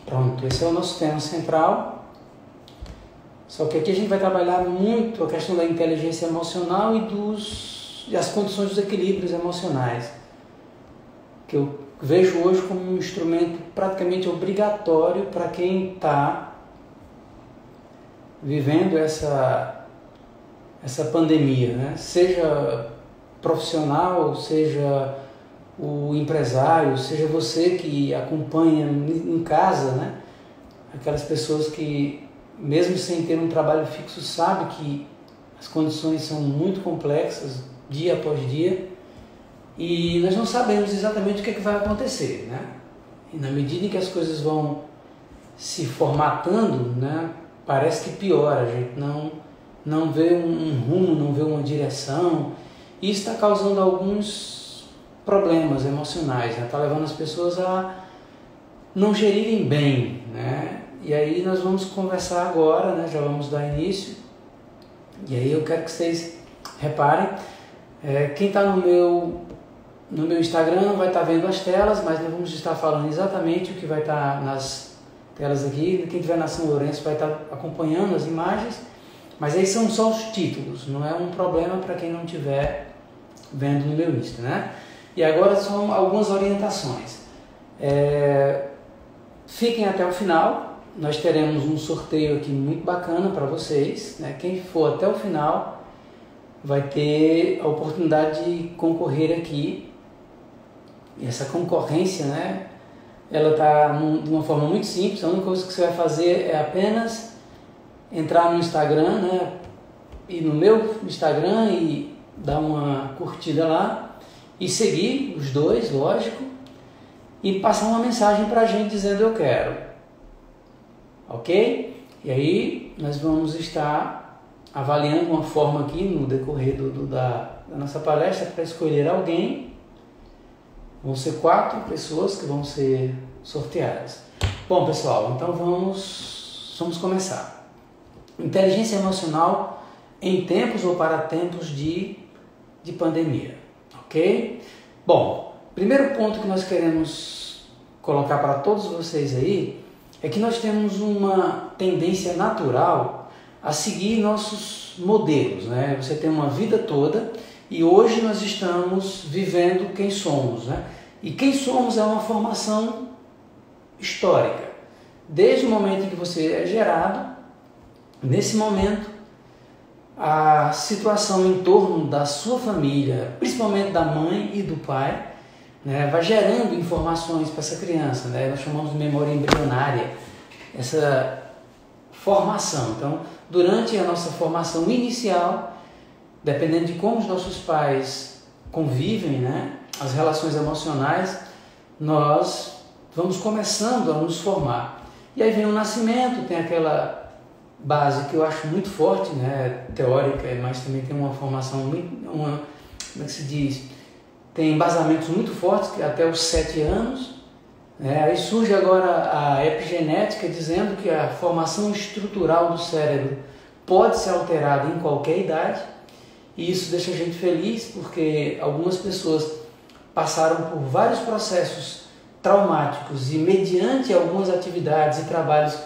Pronto, esse é o nosso tema central. Só que aqui a gente vai trabalhar muito a questão da inteligência emocional e as condições dos equilíbrios emocionais, que eu vejo hoje como um instrumento praticamente obrigatório para quem está vivendo essa pandemia, né? Seja profissional, seja o empresário, seja você que acompanha em casa, né? Aquelas pessoas que, mesmo sem ter um trabalho fixo, sabe que as condições são muito complexas, dia após dia, e nós não sabemos exatamente o que vai acontecer, né? E na medida em que as coisas vão se formatando, né, parece que piora, a gente não vê um rumo, não vê uma direção, e isso está causando alguns problemas emocionais, né? Está levando as pessoas a não gerirem bem, né? E aí nós vamos conversar agora, né? Já vamos dar início, e aí eu quero que vocês reparem, quem está no meu Instagram vai estar vendo as telas, mas nós vamos estar falando exatamente o que vai estar nas telas aqui. Quem estiver na São Lourenço vai estar acompanhando as imagens, mas aí são só os títulos, não é um problema para quem não estiver vendo no meu Insta, né? E agora são algumas orientações. Fiquem até o final, nós teremos um sorteio aqui muito bacana para vocês, né? Quem for até o final vai ter a oportunidade de concorrer aqui. E essa concorrência, né, ela está de uma forma muito simples. A única coisa que você vai fazer é apenas entrar no Instagram, né, e no meu Instagram e dar uma curtida lá e seguir os dois, lógico, e passar uma mensagem para a gente dizendo eu quero, ok? E aí nós vamos estar avaliando uma forma aqui no decorrer da nossa palestra para escolher alguém. Vão ser 4 pessoas que vão ser sorteadas. Bom, pessoal, então vamos começar. Inteligência emocional em tempos ou para tempos de pandemia, ok? Bom, primeiro ponto que nós queremos colocar para todos vocês aí é que nós temos uma tendência natural a seguir nossos modelos, né? Você tem uma vida toda e hoje nós estamos vivendo quem somos, né? E quem somos é uma formação histórica. Desde o momento em que você é gerado, nesse momento, a situação em torno da sua família, principalmente da mãe e do pai, né, vai gerando informações para essa criança, né? Nós chamamos de memória embrionária, essa formação. Então, durante a nossa formação inicial, dependendo de como os nossos pais convivem, né, as relações emocionais, nós vamos começando a nos formar. E aí vem o nascimento, tem aquela base que eu acho muito forte, né, teórica, mas também tem uma formação como é que se diz? Tem embasamentos muito fortes, que até os 7 anos. Aí surge agora a epigenética, dizendo que a formação estrutural do cérebro pode ser alterada em qualquer idade, e isso deixa a gente feliz, porque algumas pessoas passaram por vários processos traumáticos e, mediante algumas atividades e trabalhos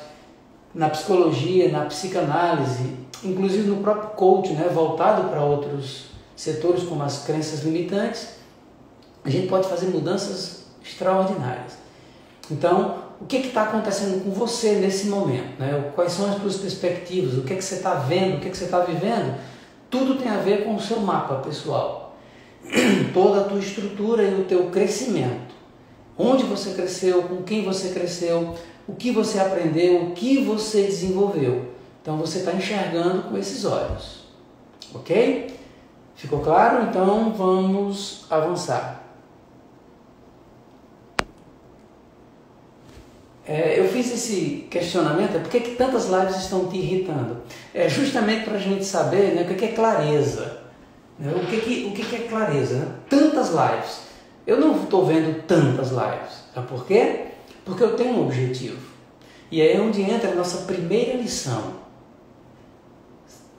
na psicologia, na psicanálise, inclusive no próprio coaching, né, voltado para outros setores como as crenças limitantes, a gente pode fazer mudanças extraordinárias. Então, o que está acontecendo com você nesse momento, né? Quais são as suas perspectivas, o que você está vendo, o que você está vivendo? Tudo tem a ver com o seu mapa pessoal, toda a tua estrutura e o teu crescimento. Onde você cresceu, com quem você cresceu, o que você aprendeu, o que você desenvolveu. Então você está enxergando com esses olhos, ok? Ficou claro? Então vamos avançar. Eu fiz esse questionamento, por que tantas lives estão te irritando? É justamente para a gente saber, né, o que é clareza. Né? O que é clareza? Né? Tantas lives. Eu não estou vendo tantas lives. Sabe por quê? Porque eu tenho um objetivo. E aí é onde entra a nossa primeira lição.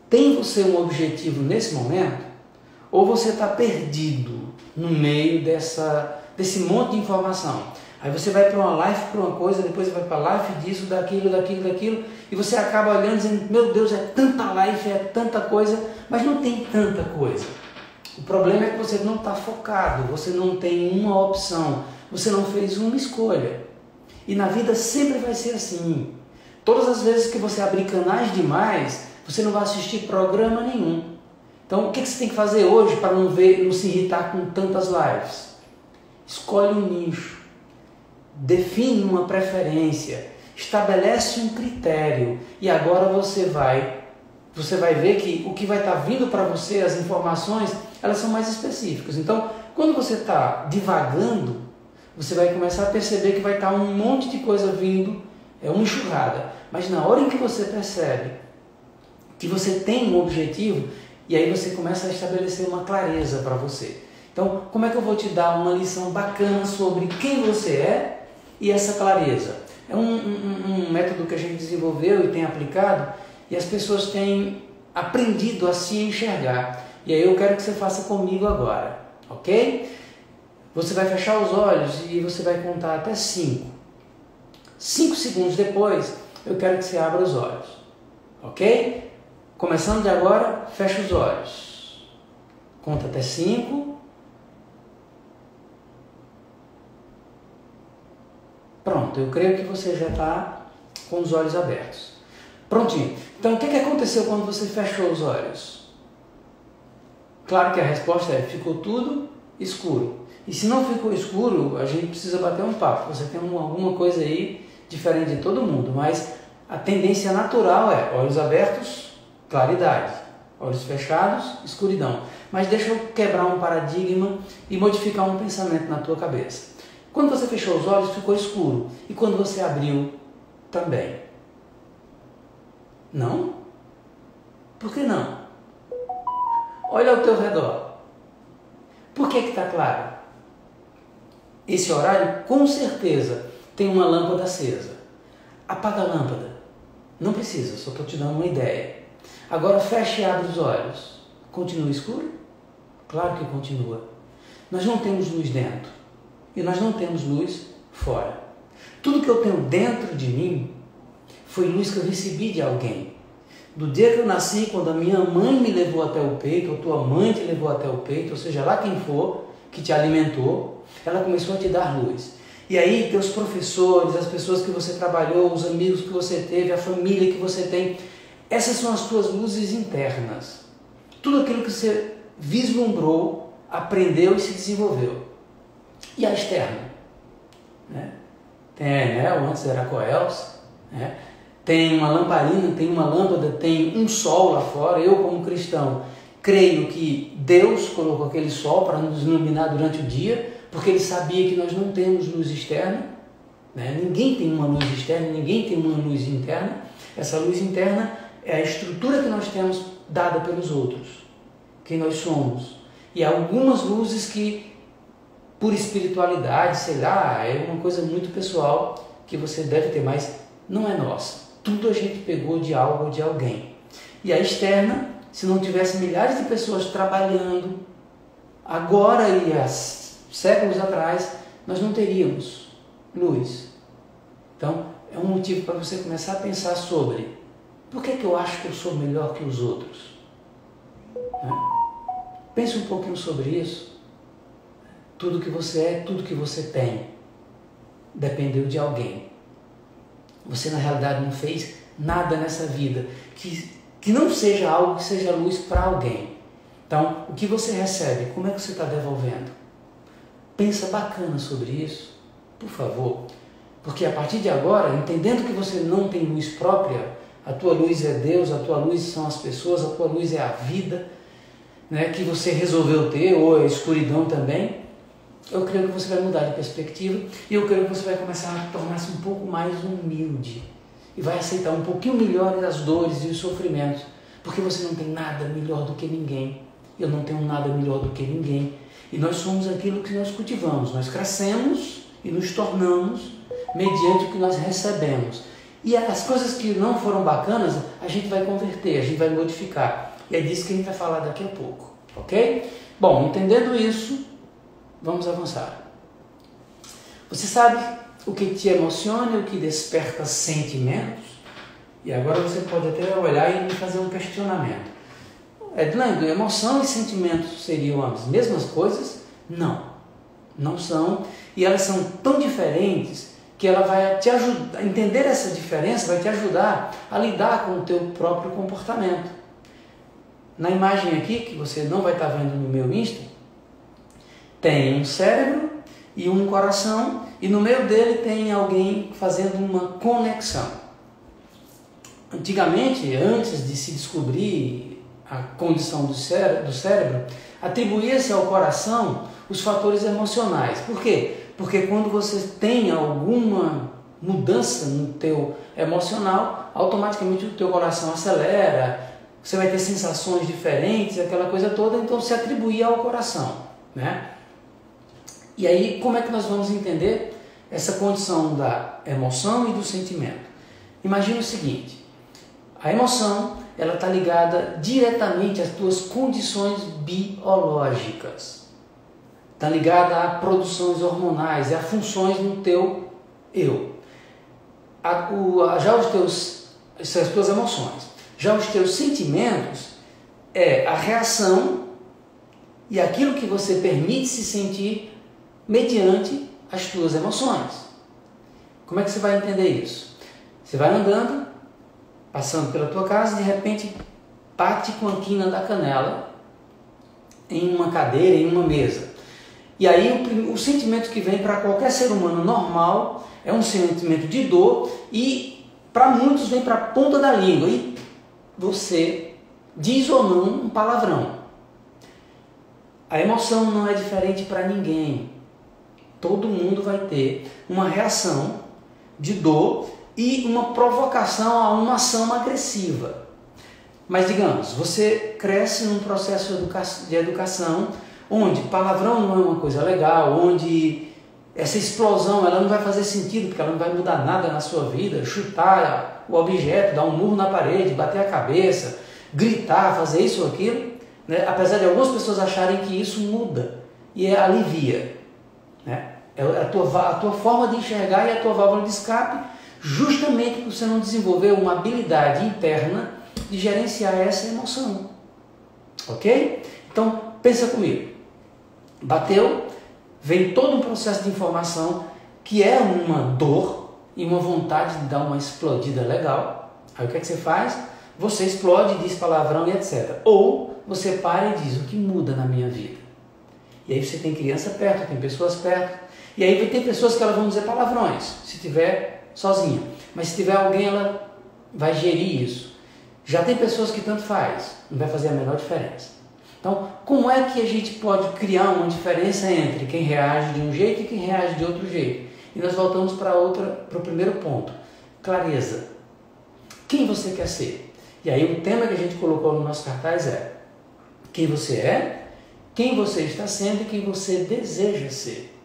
Tem você um objetivo nesse momento? Ou você está perdido no meio dessa desse monte de informação. Aí você vai para uma live, para uma coisa, depois você vai para a live disso, daquilo, e você acaba olhando e dizendo, meu Deus, é tanta live, é tanta coisa, mas não tem tanta coisa. O problema é que você não está focado, você não tem uma opção, você não fez uma escolha. E na vida sempre vai ser assim. Todas as vezes que você abrir canais demais, você não vai assistir programa nenhum. Então o que você tem que fazer hoje para não se irritar com tantas lives? Escolhe um nicho. Define uma preferência, estabelece um critério e agora você vai ver que o que vai estar vindo para você, as informações, elas são mais específicas. Então, quando você está divagando, você vai começar a perceber que vai estar um monte de coisa vindo, é uma enxurrada. Mas na hora em que você percebe que você tem um objetivo, e aí você começa a estabelecer uma clareza para você. Então, como é que eu vou te dar uma lição bacana sobre quem você é e essa clareza? É um método que a gente desenvolveu e tem aplicado, e as pessoas têm aprendido a se enxergar. E aí eu quero que você faça comigo agora, ok? Você vai fechar os olhos e você vai contar até 5. 5 segundos depois, eu quero que você abra os olhos, ok? Começando de agora, fecha os olhos. Conta até 5. Pronto, eu creio que você já está com os olhos abertos. Prontinho. Então, o que aconteceu quando você fechou os olhos? Claro que a resposta é, ficou tudo escuro. E se não ficou escuro, a gente precisa bater um papo. Você tem alguma coisa aí diferente de todo mundo, mas a tendência natural é olhos abertos, claridade. Olhos fechados, escuridão. Mas deixa eu quebrar um paradigma e modificar um pensamento na tua cabeça. Quando você fechou os olhos, ficou escuro. E quando você abriu, também. Não? Por que não? Olha ao teu redor. Por que está claro? Esse horário, com certeza, tem uma lâmpada acesa. Apaga a lâmpada. Não precisa, só estou te dando uma ideia. Agora feche e abre os olhos. Continua escuro? Claro que continua. Nós não temos luz dentro. E nós não temos luz fora. Tudo que eu tenho dentro de mim foi luz que eu recebi de alguém. Do dia que eu nasci, quando a minha mãe me levou até o peito, ou tua mãe te levou até o peito, ou seja, lá quem for que te alimentou, ela começou a te dar luz. E aí, teus professores, as pessoas que você trabalhou, os amigos que você teve, a família que você tem, essas são as tuas luzes internas. Tudo aquilo que você vislumbrou, aprendeu e se desenvolveu. E a externa? Né? Tem, o antes era Coels, né? Tem uma lamparina, tem uma lâmpada, tem um sol lá fora. Eu, como cristão, creio que Deus colocou aquele sol para nos iluminar durante o dia, porque Ele sabia que nós não temos luz externa, né? Ninguém tem uma luz externa, ninguém tem uma luz interna. Essa luz interna é a estrutura que nós temos dada pelos outros, quem nós somos. E há algumas luzes que, por espiritualidade, sei lá, é uma coisa muito pessoal que você deve ter, mas não é nossa. Tudo a gente pegou de algo ou de alguém. E a externa, se não tivesse milhares de pessoas trabalhando agora e há séculos atrás, nós não teríamos luz. Então, é um motivo para você começar a pensar sobre por que eu acho que eu sou melhor que os outros? Né? Pense um pouquinho sobre isso. Tudo que você é, tudo que você tem, dependeu de alguém. Você, na realidade, não fez nada nessa vida que não seja algo que seja luz para alguém. Então, o que você recebe, como é que você está devolvendo? Pensa bacana sobre isso, por favor. Porque a partir de agora, entendendo que você não tem luz própria, a tua luz é Deus, a tua luz são as pessoas, a tua luz é a vida, né, que você resolveu ter, ou a escuridão também, eu creio que você vai mudar de perspectiva e eu creio que você vai começar a tornar-se um pouco mais humilde e vai aceitar um pouquinho melhor as dores e os sofrimentos, porque você não tem nada melhor do que ninguém. Eu não tenho nada melhor do que ninguém. E nós somos aquilo que nós cultivamos. Nós crescemos e nos tornamos mediante o que nós recebemos. E as coisas que não foram bacanas, a gente vai converter, a gente vai modificar. E é disso que a gente vai falar daqui a pouco, ok? Bom, entendendo isso, vamos avançar. Você sabe o que te emociona e o que desperta sentimentos? E agora você pode até olhar e me fazer um questionamento. Edlando, emoção e sentimentos seriam as mesmas coisas? Não, não são. E elas são tão diferentes que ela vai te ajudar, entender essa diferença vai te ajudar a lidar com o teu próprio comportamento. Na imagem aqui, que você não vai estar vendo no meu Insta, tem um cérebro e um coração, e no meio dele tem alguém fazendo uma conexão. Antigamente, antes de se descobrir a condição do cérebro, atribuía-se ao coração os fatores emocionais. Por quê? Porque quando você tem alguma mudança no teu emocional, automaticamente o teu coração acelera, você vai ter sensações diferentes, aquela coisa toda, então se atribuía ao coração, né? E aí, como é que nós vamos entender essa condição da emoção e do sentimento? Imagina o seguinte, a emoção, ela está ligada diretamente às tuas condições biológicas. Está ligada a produções hormonais e a funções no teu eu. Essas tuas emoções. Já os teus sentimentos é a reação e aquilo que você permite se sentir mediante as tuas emoções. Como é que você vai entender isso? Você vai andando, passando pela tua casa, de repente bate com a quina da canela em uma cadeira, em uma mesa. E aí o sentimento que vem para qualquer ser humano normal é um sentimento de dor e para muitos vem para a ponta da língua e você diz ou não um palavrão. A emoção não é diferente para ninguém. Todo mundo vai ter uma reação de dor e uma provocação a uma ação agressiva. Mas digamos, você cresce num processo de educação onde palavrão não é uma coisa legal, onde essa explosão ela não vai fazer sentido, porque ela não vai mudar nada na sua vida, chutar o objeto, dar um murro na parede, bater a cabeça, gritar, fazer isso ou aquilo, né? Apesar de algumas pessoas acharem que isso muda e alivia, né? É a tua forma de enxergar e a tua válvula de escape, justamente porque você não desenvolveu uma habilidade interna de gerenciar essa emoção, ok? Então pensa comigo. Bateu, vem todo um processo de informação que é uma dor e uma vontade de dar uma explodida legal. Aí o que é que você faz? Você explode, diz palavrão e etc. Ou você para e diz o que muda na minha vida. E aí você tem criança perto, tem pessoas perto. E aí tem pessoas que elas vão dizer palavrões, se tiver sozinha. Mas se tiver alguém, ela vai gerir isso. Já tem pessoas que tanto faz, não vai fazer a menor diferença. Então, como é que a gente pode criar uma diferença entre quem reage de um jeito e quem reage de outro jeito? E nós voltamos para o primeiro ponto, clareza. Quem você quer ser? E aí o tema que a gente colocou no nosso cartaz é quem você é, quem você está sendo e quem você deseja ser.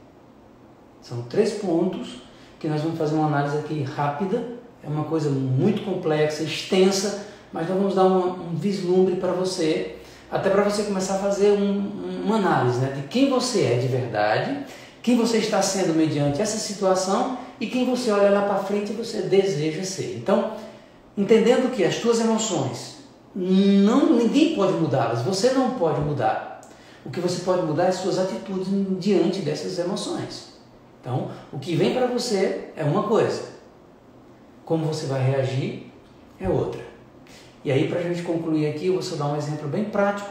São 3 pontos que nós vamos fazer uma análise aqui rápida, é uma coisa muito complexa, extensa, mas nós vamos dar um vislumbre para você, até para você começar a fazer uma análise, né, de quem você é de verdade, quem você está sendo mediante essa situação e quem você olha lá para frente e você deseja ser. Então, entendendo que as tuas emoções, ninguém pode mudá-las, você não pode mudar. O que você pode mudar é as suas atitudes diante dessas emoções. Então, o que vem para você é uma coisa, como você vai reagir é outra. E aí, para a gente concluir aqui, eu vou só dar um exemplo bem prático.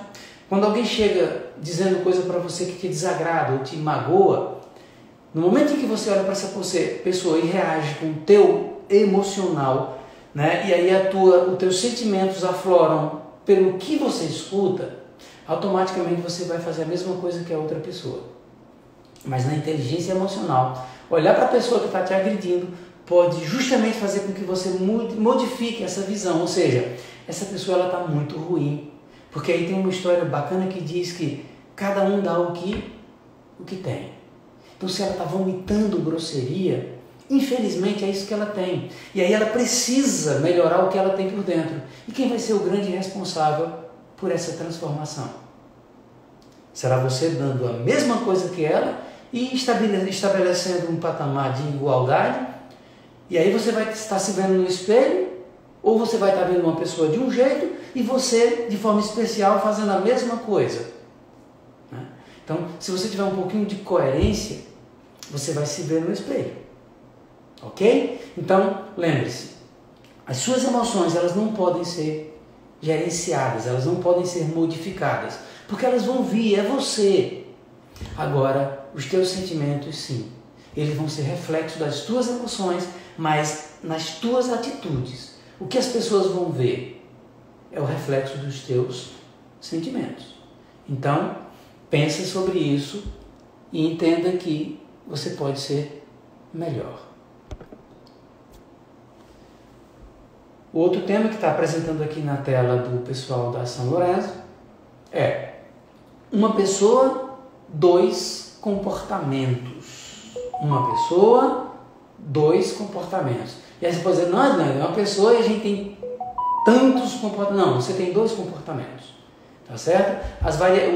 Quando alguém chega dizendo coisa para você que te desagrada ou te magoa, no momento em que você olha para essa pessoa e reage com o teu emocional, né, e aí os teus sentimentos afloram pelo que você escuta, automaticamente você vai fazer a mesma coisa que a outra pessoa. Mas na inteligência emocional, olhar para a pessoa que está te agredindo pode justamente fazer com que você modifique essa visão, ou seja, essa pessoa está muito ruim, porque aí tem uma história bacana que diz que cada um dá o que tem. Então se ela está vomitando grosseria, infelizmente é isso que ela tem, e aí ela precisa melhorar o que ela tem por dentro. E quem vai ser o grande responsável por essa transformação? Será você dando a mesma coisa que ela e estabelecendo um patamar de igualdade. E aí você vai estar se vendo no espelho, ou você vai estar vendo uma pessoa de um jeito e você, de forma especial, fazendo a mesma coisa. Então, se você tiver um pouquinho de coerência, você vai se ver no espelho. Ok? Então, lembre-se, as suas emoções, elas não podem ser gerenciadas, elas não podem ser modificadas, porque elas vão vir, é você. Agora, os teus sentimentos, sim, eles vão ser reflexo das tuas emoções, mas nas tuas atitudes. O que as pessoas vão ver é o reflexo dos teus sentimentos. Então, pense sobre isso e entenda que você pode ser melhor. O outro tema que está apresentando aqui na tela do pessoal da São Lourenço é uma pessoa, dois comportamentos. Uma pessoa, dois comportamentos. E aí você pode dizer, não, é uma pessoa e a gente tem tantos comportamentos. Não, você tem dois comportamentos. Tá certo?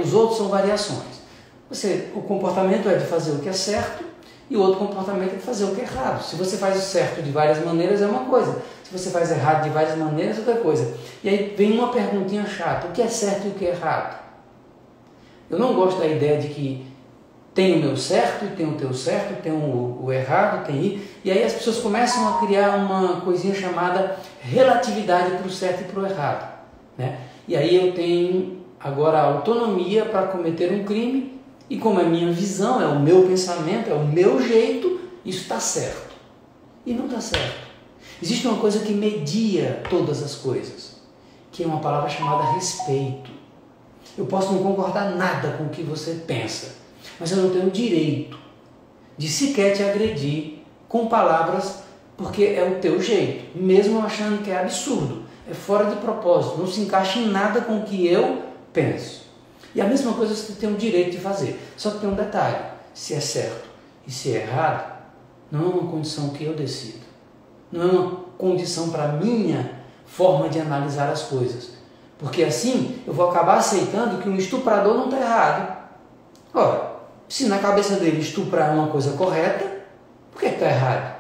Os outros são variações. O comportamento é de fazer o que é certo e o outro comportamento é de fazer o que é errado. Se você faz o certo de várias maneiras, é uma coisa. Se você faz errado de várias maneiras, é outra coisa. E aí vem uma perguntinha chata. O que é certo e o que é errado? Eu não gosto da ideia de que tem o meu certo e tem o teu certo, tem o errado, tem... E aí as pessoas começam a criar uma coisinha chamada relatividade para o certo e para o errado. Né? E aí eu tenho agora a autonomia para cometer um crime e como é a minha visão, é o meu pensamento, é o meu jeito, isso está certo. E não está certo. Existe uma coisa que media todas as coisas, que é uma palavra chamada respeito. Eu posso não concordar nada com o que você pensa, mas eu não tenho o direito de sequer te agredir com palavras, porque é o teu jeito, mesmo achando que é absurdo, é fora de propósito, não se encaixa em nada com o que eu penso. E a mesma coisa você tem o direito de fazer, só que tem um detalhe, se é certo e se é errado, não é uma condição que eu decido, não é uma condição para a minha forma de analisar as coisas, porque assim eu vou acabar aceitando que um estuprador não está errado. Ora, se na cabeça dele estuprar é uma coisa correta, por que está errado?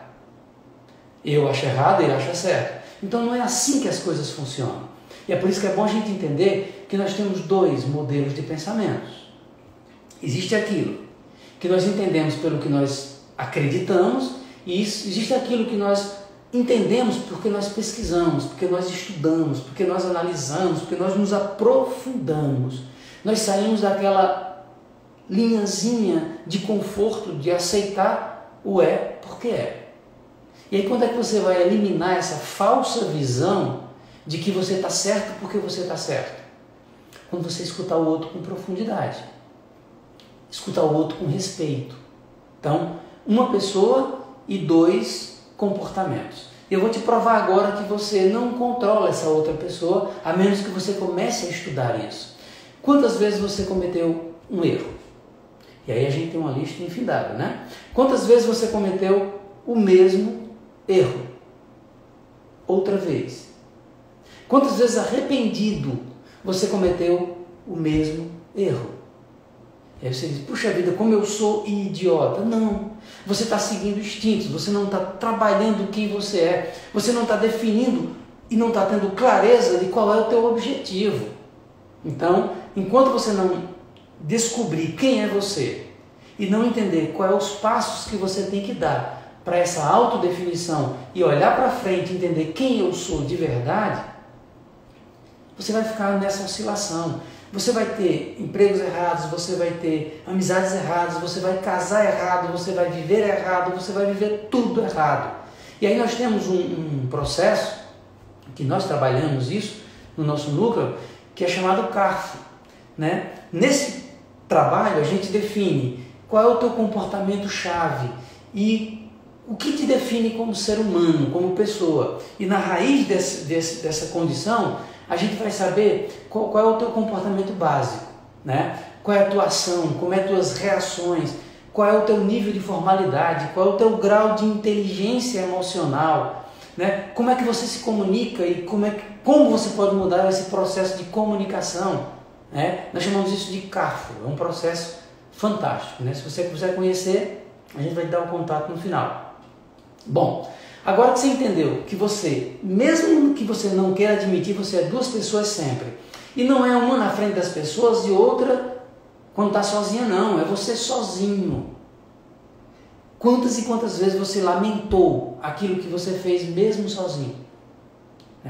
Eu acho errado, ele acha certo. Então não é assim que as coisas funcionam. E é por isso que é bom a gente entender que nós temos dois modelos de pensamentos. Existe aquilo que nós entendemos pelo que nós acreditamos e existe aquilo que nós entendemos porque nós pesquisamos, porque nós estudamos, porque nós analisamos, porque nós nos aprofundamos. Nós saímos daquela linhazinha de conforto, de aceitar o é porque é. E aí quando é que você vai eliminar essa falsa visão de que você está certo porque você está certo? Quando você escutar o outro com profundidade, escutar o outro com respeito. Então, uma pessoa e dois comportamentos. Eu vou te provar agora que você não controla essa outra pessoa, a menos que você comece a estudar isso. Quantas vezes você cometeu um erro? E aí a gente tem uma lista infindável, né? Quantas vezes você cometeu o mesmo erro? Outra vez. Quantas vezes arrependido você cometeu o mesmo erro? E aí você diz, puxa vida, como eu sou idiota. Não, você está seguindo instintos, você não está trabalhando quem você é, você não está definindo e não está tendo clareza de qual é o teu objetivo. Então, enquanto você não descobrir quem é você e não entender quais são os passos que você tem que dar para essa autodefinição e olhar para frente e entender quem eu sou de verdade, você vai ficar nessa oscilação. Você vai ter empregos errados, você vai ter amizades erradas, você vai casar errado, você vai viver errado, você vai viver tudo errado. E aí nós temos um processo, que nós trabalhamos isso no nosso núcleo, que é chamado CARF. Né? Nesse trabalho a gente define qual é o teu comportamento-chave e o que te define como ser humano, como pessoa. E na raiz dessa condição, a gente vai saber qual é o teu comportamento básico, né? Qual é a tua ação, como é as tuas reações, qual é o teu nível de formalidade, qual é o teu grau de inteligência emocional, né? Como é que você se comunica e como você pode mudar esse processo de comunicação, né? Nós chamamos isso de CARF, é um processo fantástico, né? Se você quiser conhecer, a gente vai te dar o contato no final. Bom, agora que você entendeu que você, mesmo que você não queira admitir, você é duas pessoas sempre. E não é uma na frente das pessoas e outra quando está sozinha, não. É você sozinho. Quantas e quantas vezes você lamentou aquilo que você fez mesmo sozinho?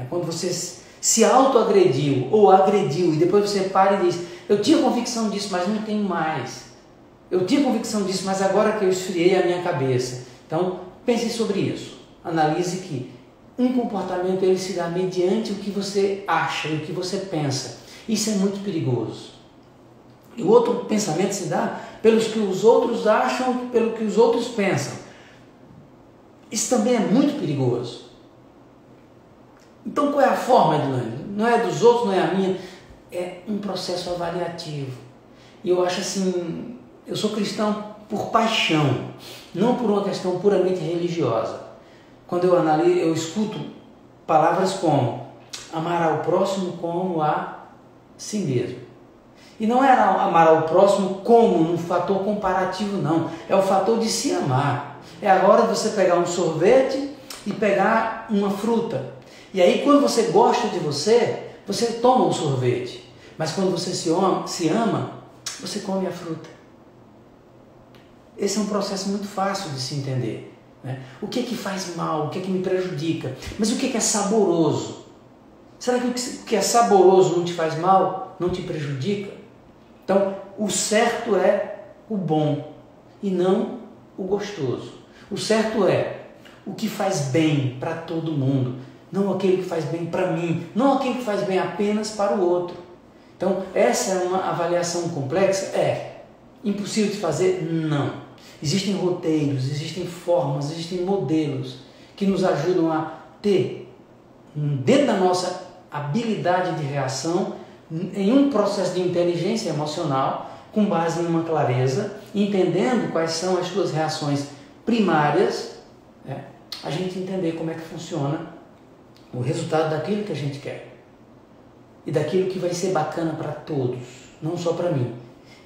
Quando você se autoagrediu ou agrediu e depois você para e diz: eu tinha convicção disso, mas não tenho mais. Eu tinha convicção disso, mas agora que eu esfriei a minha cabeça. Então, pense sobre isso. Analise que um comportamento ele se dá mediante o que você acha e o que você pensa. Isso é muito perigoso. E o outro pensamento se dá pelos que os outros acham, pelo que os outros pensam. Isso também é muito perigoso. Então qual é a forma, Edilane? Não é dos outros, não é a minha. É um processo avaliativo. E eu acho assim, eu sou cristão por paixão, não por uma questão puramente religiosa. Quando eu analiso, eu escuto palavras como amar ao próximo como a si mesmo. E não é amar ao próximo como um fator comparativo, não. É o fator de se amar. É a hora de você pegar um sorvete e pegar uma fruta. E aí quando você gosta de você, você toma um sorvete. Mas quando você se ama, você come a fruta. Esse é um processo muito fácil de se entender. O que é que faz mal? O que é que me prejudica? Mas o que é saboroso? Será que o que é saboroso não te faz mal? Não te prejudica? Então, o certo é o bom e não o gostoso. O certo é o que faz bem para todo mundo, não aquele que faz bem para mim, não aquele que faz bem apenas para o outro. Então, essa é uma avaliação complexa? É. Impossível de fazer? Não. Existem roteiros, existem formas, existem modelos que nos ajudam a ter, dentro da nossa habilidade de reação, em um processo de inteligência emocional, com base em uma clareza, entendendo quais são as suas reações primárias, a gente entender como é que funciona o resultado daquilo que a gente quer. E daquilo que vai ser bacana para todos, não só para mim.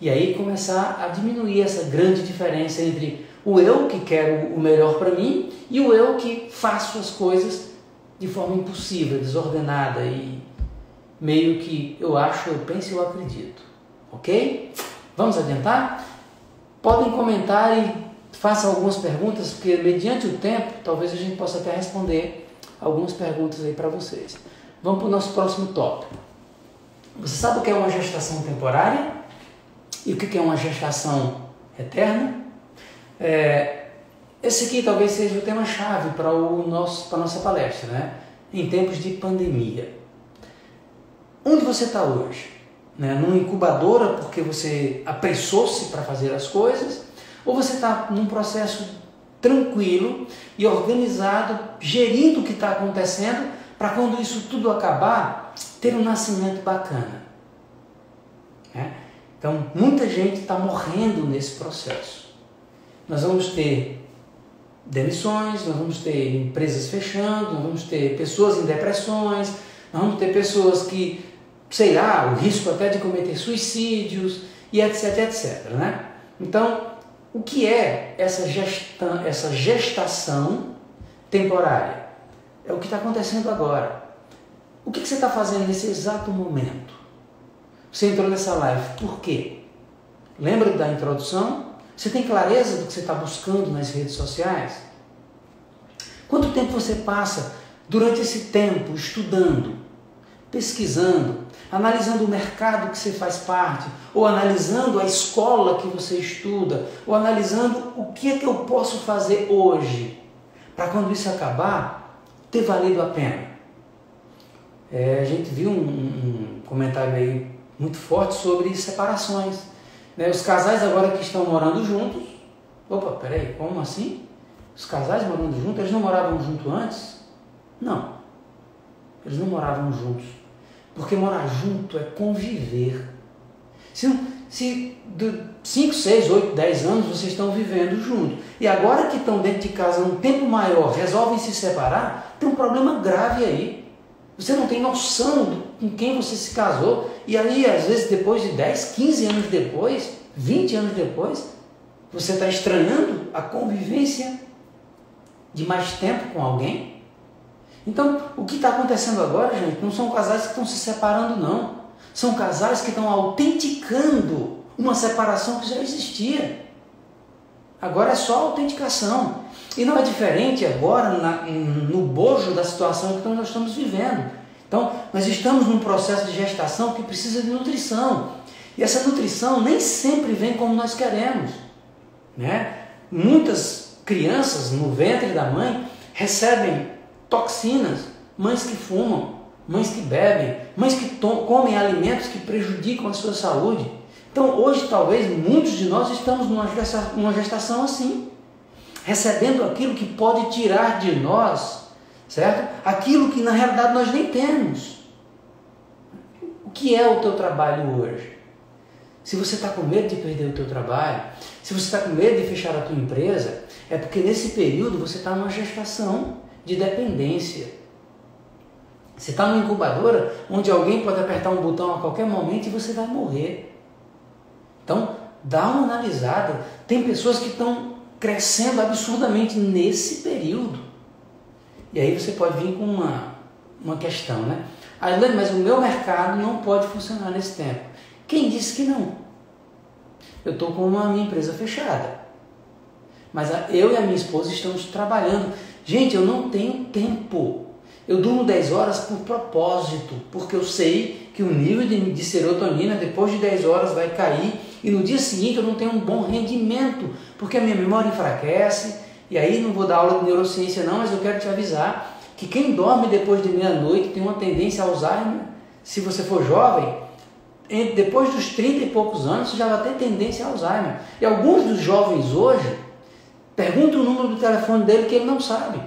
E aí começar a diminuir essa grande diferença entre o eu que quero o melhor para mim e o eu que faço as coisas de forma impulsiva, desordenada e meio que eu acho, eu penso e eu acredito. Ok? Vamos adiantar? Podem comentar e façam algumas perguntas, porque mediante o tempo, talvez a gente possa até responder algumas perguntas aí para vocês. Vamos para o nosso próximo tópico. Você sabe o que é uma gestação temporária? E o que é uma gestação eterna? Esse aqui talvez seja o tema-chave para a nossa palestra, né? Em tempos de pandemia. Onde você está hoje? Numa incubadora porque você apressou-se para fazer as coisas? Ou você está num processo tranquilo e organizado, gerindo o que está acontecendo, para quando isso tudo acabar, ter um nascimento bacana? Então, muita gente está morrendo nesse processo. Nós vamos ter demissões, nós vamos ter empresas fechando, nós vamos ter pessoas em depressões, nós vamos ter pessoas que, sei lá, o risco até de cometer suicídios e etc, etc, né? Então, o que é essa gestação temporária? É o que está acontecendo agora. O que você está fazendo nesse exato momento? Você entrou nessa live, por quê? Lembra da introdução? Você tem clareza do que você está buscando nas redes sociais? Quanto tempo você passa durante esse tempo estudando, pesquisando, analisando o mercado que você faz parte, ou analisando a escola que você estuda, ou analisando o que é que eu posso fazer hoje, para quando isso acabar, ter valido a pena? A gente viu um comentário aí muito forte sobre separações. Os casais agora que estão morando juntos, opa, peraí, como assim? Os casais morando juntos, eles não moravam juntos antes? Não, eles não moravam juntos, porque morar junto é conviver. Se 5, 6, 8, 10 anos vocês estão vivendo juntos, e agora que estão dentro de casa um tempo maior, resolvem se separar, tem um problema grave aí. Você não tem noção com quem você se casou, e aí às vezes depois de 10, 15 anos depois, 20 anos depois, você está estranhando a convivência de mais tempo com alguém? Então, o que está acontecendo agora, gente, não são casais que estão se separando, não. São casais que estão autenticando uma separação que já existia. Agora é só autenticação. E não é diferente agora no bojo da situação que nós estamos vivendo. Então, nós estamos num processo de gestação que precisa de nutrição. E essa nutrição nem sempre vem como nós queremos, né? Muitas crianças no ventre da mãe recebem toxinas, mães que fumam, mães que bebem, mães que comem alimentos que prejudicam a sua saúde. Então, hoje, talvez, muitos de nós estamos numa gestação assim, recebendo aquilo que pode tirar de nós, certo? Aquilo que, na realidade, nós nem temos. O que é o teu trabalho hoje? Se você está com medo de perder o teu trabalho, se você está com medo de fechar a tua empresa, é porque nesse período você está numa gestação de dependência. Você está numa incubadora onde alguém pode apertar um botão a qualquer momento e você vai morrer. Então, dá uma analisada. Tem pessoas que estão crescendo absurdamente nesse período. E aí você pode vir com uma questão, né? Ailane, mas o meu mercado não pode funcionar nesse tempo. Quem disse que não? Eu estou com a minha empresa fechada. Mas eu e a minha esposa estamos trabalhando. Gente, eu não tenho tempo. Eu durmo 10 horas por propósito, porque eu sei que o nível de serotonina depois de 10 horas vai cair e no dia seguinte eu não tenho um bom rendimento, porque a minha memória enfraquece. E aí não vou dar aula de neurociência não, mas eu quero te avisar que quem dorme depois de meia-noite tem uma tendência a Alzheimer. Se você for jovem, depois dos 30 e poucos anos, você já vai ter tendência a Alzheimer. E alguns dos jovens hoje perguntam o número do telefone dele que ele não sabe.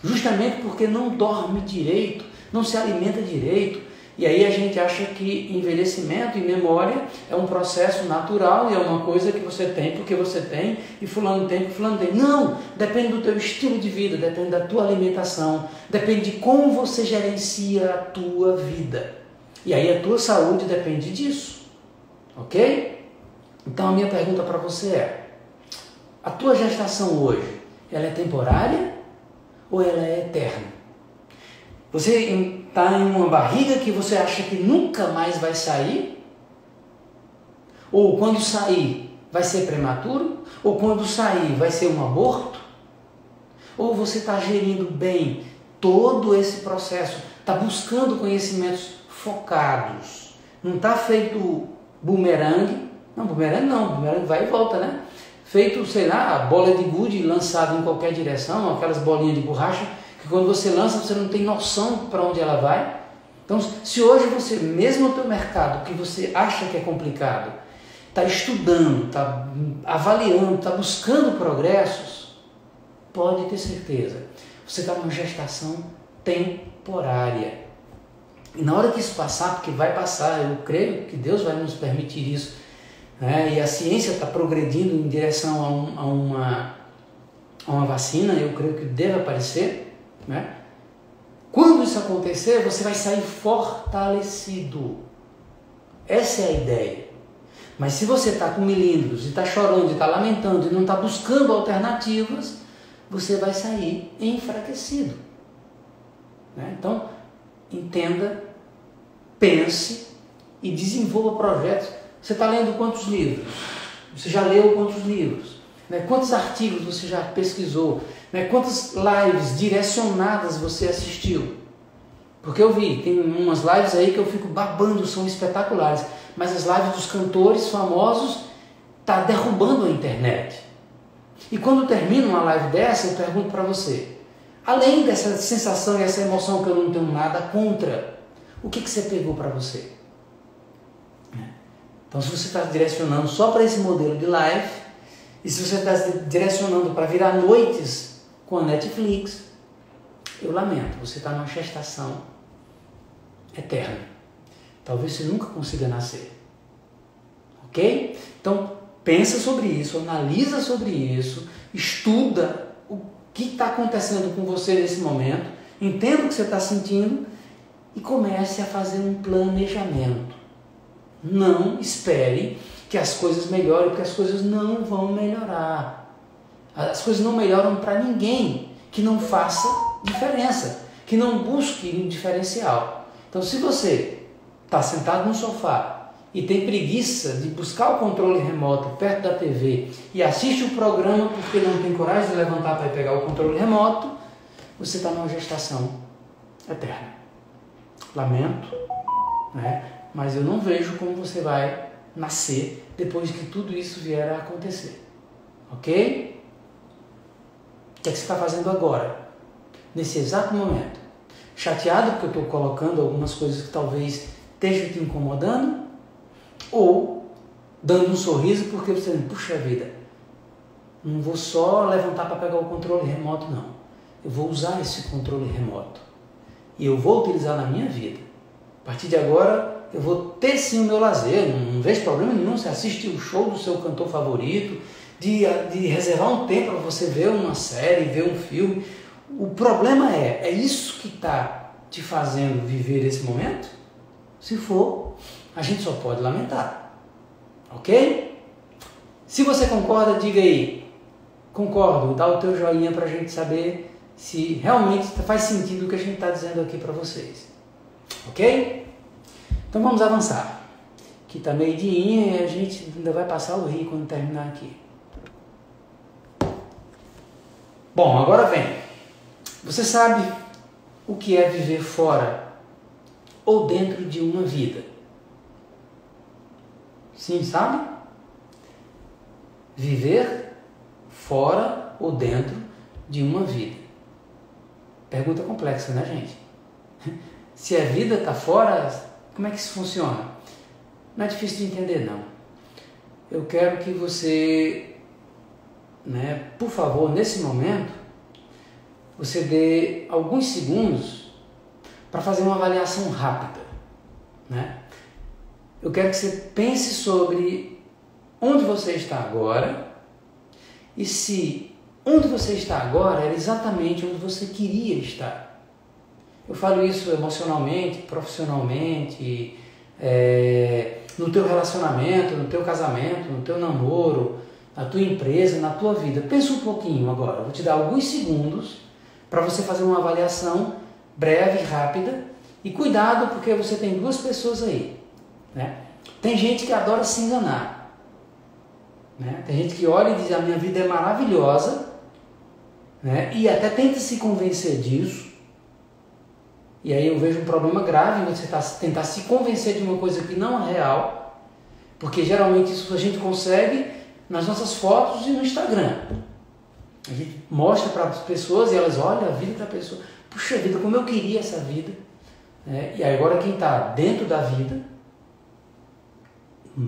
Justamente porque não dorme direito, não se alimenta direito. E aí a gente acha que envelhecimento e memória é um processo natural e é uma coisa que você tem porque você tem e fulano tem porque fulano tem. Não! Depende do teu estilo de vida, depende da tua alimentação, depende de como você gerencia a tua vida. E aí a tua saúde depende disso, ok? Então a minha pergunta para você é, a tua gestação hoje, ela é temporária ou ela é eterna? Você está em uma barriga que você acha que nunca mais vai sair? Ou quando sair vai ser prematuro? Ou quando sair vai ser um aborto? Ou você está gerindo bem todo esse processo, está buscando conhecimentos focados, não está feito bumerangue, bumerangue vai e volta, né? Feito, sei lá, a bola de gude lançada em qualquer direção, aquelas bolinhas de borracha, que quando você lança você não tem noção para onde ela vai. Então, se hoje você, mesmo no teu mercado, que você acha que é complicado, está estudando, está avaliando, está buscando progressos, pode ter certeza, você está numa gestação temporária. E na hora que isso passar, porque vai passar, eu creio que Deus vai nos permitir isso, né? E a ciência está progredindo em direção a uma vacina, eu creio que deve aparecer, né? Quando isso acontecer, você vai sair fortalecido. Essa é a ideia. Mas se você está com milímetros, e está chorando, e está lamentando, e não está buscando alternativas, você vai sair enfraquecido, né? Então, entenda, pense e desenvolva projetos. Você está lendo quantos livros? Você já leu quantos livros? Né? Quantos artigos você já pesquisou? Né? Quantas lives direcionadas você assistiu? Porque eu vi, tem umas lives aí que eu fico babando, são espetaculares. Mas as lives dos cantores famosos tá derrubando a internet. E quando termina uma live dessa, eu pergunto para você, além dessa sensação e essa emoção que eu não tenho nada contra, o que você pegou para você? Então, se você está direcionando só para esse modelo de live, e se você está direcionando para virar noites com a Netflix, eu lamento, você está numa gestação eterna. Talvez você nunca consiga nascer. Ok? Então, pensa sobre isso, analisa sobre isso, estuda o que está acontecendo com você nesse momento, entenda o que você está sentindo e comece a fazer um planejamento. Não espere que as coisas melhorem, porque as coisas não vão melhorar. As coisas não melhoram para ninguém que não faça diferença, que não busque um diferencial. Então, se você está sentado no sofá e tem preguiça de buscar o controle remoto perto da TV e assiste o programa porque não tem coragem de levantar para pegar o controle remoto, você está numa gestação eterna. Lamento, né? Mas eu não vejo como você vai nascer depois que tudo isso vier a acontecer. Ok? O que é que você está fazendo agora? Nesse exato momento? Chateado porque eu estou colocando algumas coisas que talvez estejam te incomodando? Ou dando um sorriso porque você diz, puxa vida, não vou só levantar para pegar o controle remoto, não. Eu vou usar esse controle remoto. E eu vou utilizar na minha vida. A partir de agora, eu vou ter sim o meu lazer. Não vejo problema nenhum se assistir o show do seu cantor favorito, de reservar um tempo para você ver uma série, ver um filme. O problema é isso que está te fazendo viver esse momento? Se for, a gente só pode lamentar. Ok? Se você concorda, diga aí. Concordo, dá o teu joinha para a gente saber se realmente faz sentido o que a gente está dizendo aqui para vocês. Ok? Então vamos avançar. Aqui está meio-dia e a gente ainda vai passar o rio quando terminar aqui. Bom, agora vem. Você sabe o que é viver fora ou dentro de uma vida? Sim, sabe? Viver fora ou dentro de uma vida. Pergunta complexa, né, gente? Se a vida está fora, como é que isso funciona? Não é difícil de entender, não. Eu quero que você, por favor, nesse momento, você dê alguns segundos para fazer uma avaliação rápida. Eu quero que você pense sobre onde você está agora e se onde você está agora era exatamente onde você queria estar. Eu falo isso emocionalmente, profissionalmente, no teu relacionamento, no teu casamento, no teu namoro, na tua empresa, na tua vida. Pensa um pouquinho agora, eu vou te dar alguns segundos para você fazer uma avaliação breve, rápida, e cuidado porque você tem duas pessoas aí. Tem gente que adora se enganar. Tem gente que olha e diz, a minha vida é maravilhosa, e até tenta se convencer disso. E aí eu vejo um problema grave em você tentar se convencer de uma coisa que não é real, porque geralmente isso a gente consegue nas nossas fotos e no Instagram. A gente mostra para as pessoas e elas olham a vida da pessoa. Puxa vida, como eu queria essa vida. E agora quem está dentro da vida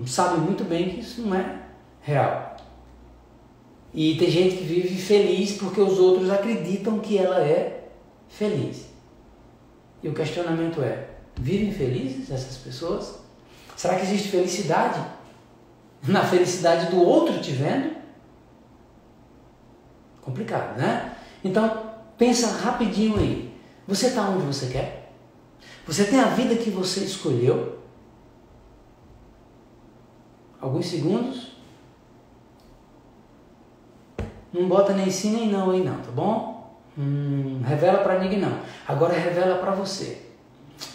sabe muito bem que isso não é real. E tem gente que vive feliz porque os outros acreditam que ela é feliz. E o questionamento é, vivem felizes essas pessoas? Será que existe felicidade na felicidade do outro te vendo? Complicado, né? Então, pensa rapidinho aí. Você está onde você quer? Você tem a vida que você escolheu? Alguns segundos. Não bota nem sim nem não aí não, tá bom? Revela para ninguém não. Agora revela para você.